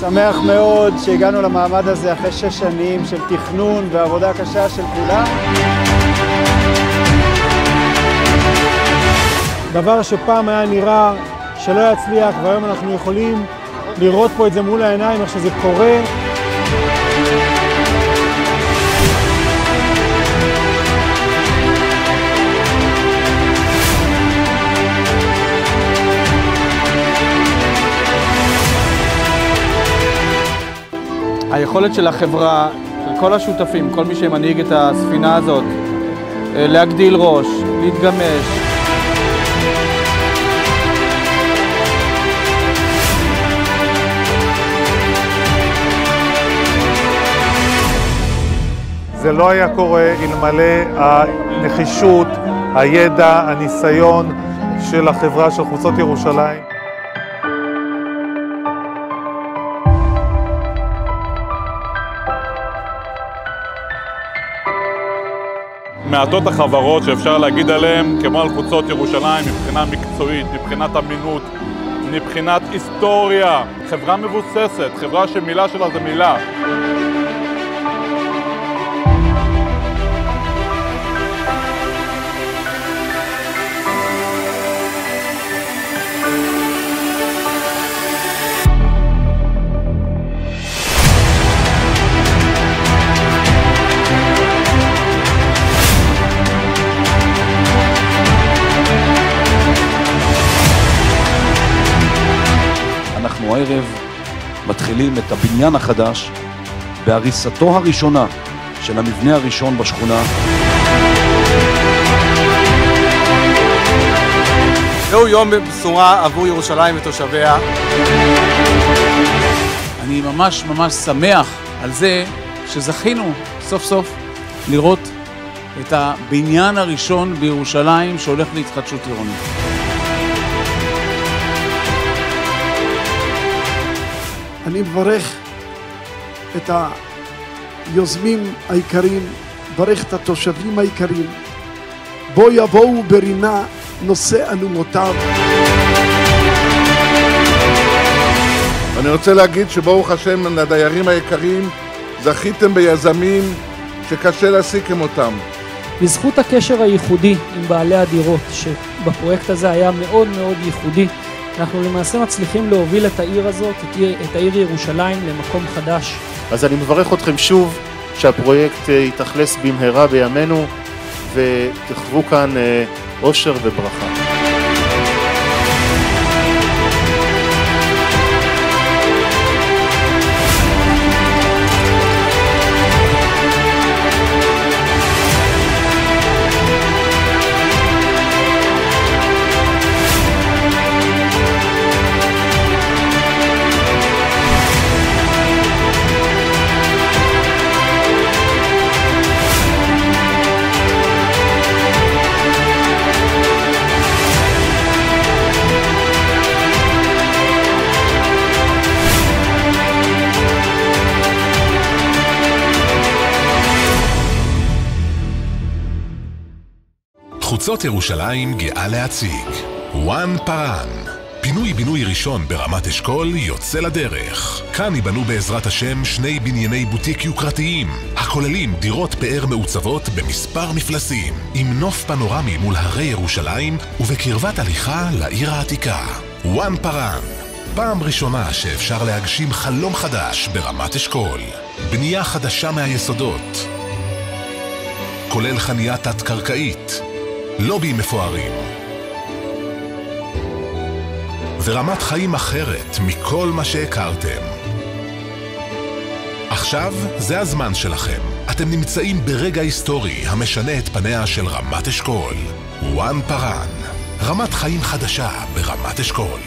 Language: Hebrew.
שמח מאוד שהגענו למעמד הזה אחרי 6 שנים של תכנון ועבודה קשה של כולם. דבר שפעם היה נראה שלא יצליח, והיום אנחנו יכולים לראות פה את זה מול העיניים, איך שזה קורה. היכולת של החברה, של כל השותפים, כל מי שמנהיג את הספינה הזאת, להגדיל ראש, להתגמש. זה לא היה קורה אלמלא הנחישות, הידע, הניסיון של החברה של חוצות ירושלים. מעטות החברות שאפשר להגיד עליהן, כמו על חוצות ירושלים, מבחינה מקצועית, מבחינת אמינות, מבחינת היסטוריה. חברה מבוססת, חברה שמילה שלה זה מילה. אנחנו הערב מתחילים את הבניין החדש בהריסתו הראשונה של המבנה הראשון בשכונה. זהו יום בשורה עבור ירושלים ותושביה. אני ממש שמח על זה שזכינו סוף סוף לראות את הבניין הראשון בירושלים שהולך להתחדשות עירונית. אני מברך את היוזמים העיקריים, מברך את התושבים העיקריים. בו יבואו ברינה נושא אלומותיו. אני רוצה להגיד שברוך השם לדיירים היקרים, זכיתם ביזמים שקשה להשיג אותם. בזכות הקשר הייחודי עם בעלי הדירות, שבפרויקט הזה היה מאוד מאוד ייחודי, אנחנו למעשה מצליחים להוביל את העיר הזאת, את העיר ירושלים, למקום חדש. אז אני מברך אתכם שוב שהפרויקט יתאכלס במהרה בימינו, ותחוו כאן אושר וברכה. חוצות ירושלים גאה להציג וואן פארן. פינוי-בינוי ראשון ברמת אשכול יוצא לדרך. כאן ייבנו בעזרת השם 2 בנייני בוטיק יוקרתיים, הכוללים דירות פאר מעוצבות במספר מפלסים, עם נוף פנורמי מול הרי ירושלים ובקרבת הליכה לעיר העתיקה. וואן פארן, פעם ראשונה שאפשר להגשים חלום חדש ברמת אשכול. בנייה חדשה מהיסודות, כולל חנייה תת-קרקעית, לובים מפוארים ורמת חיים אחרת מכל מה שהכרתם. עכשיו זה הזמן שלכם. אתם נמצאים ברגע היסטורי המשנה את פניה של רמת אשכול. וואן פארן, רמת חיים חדשה ברמת אשכול.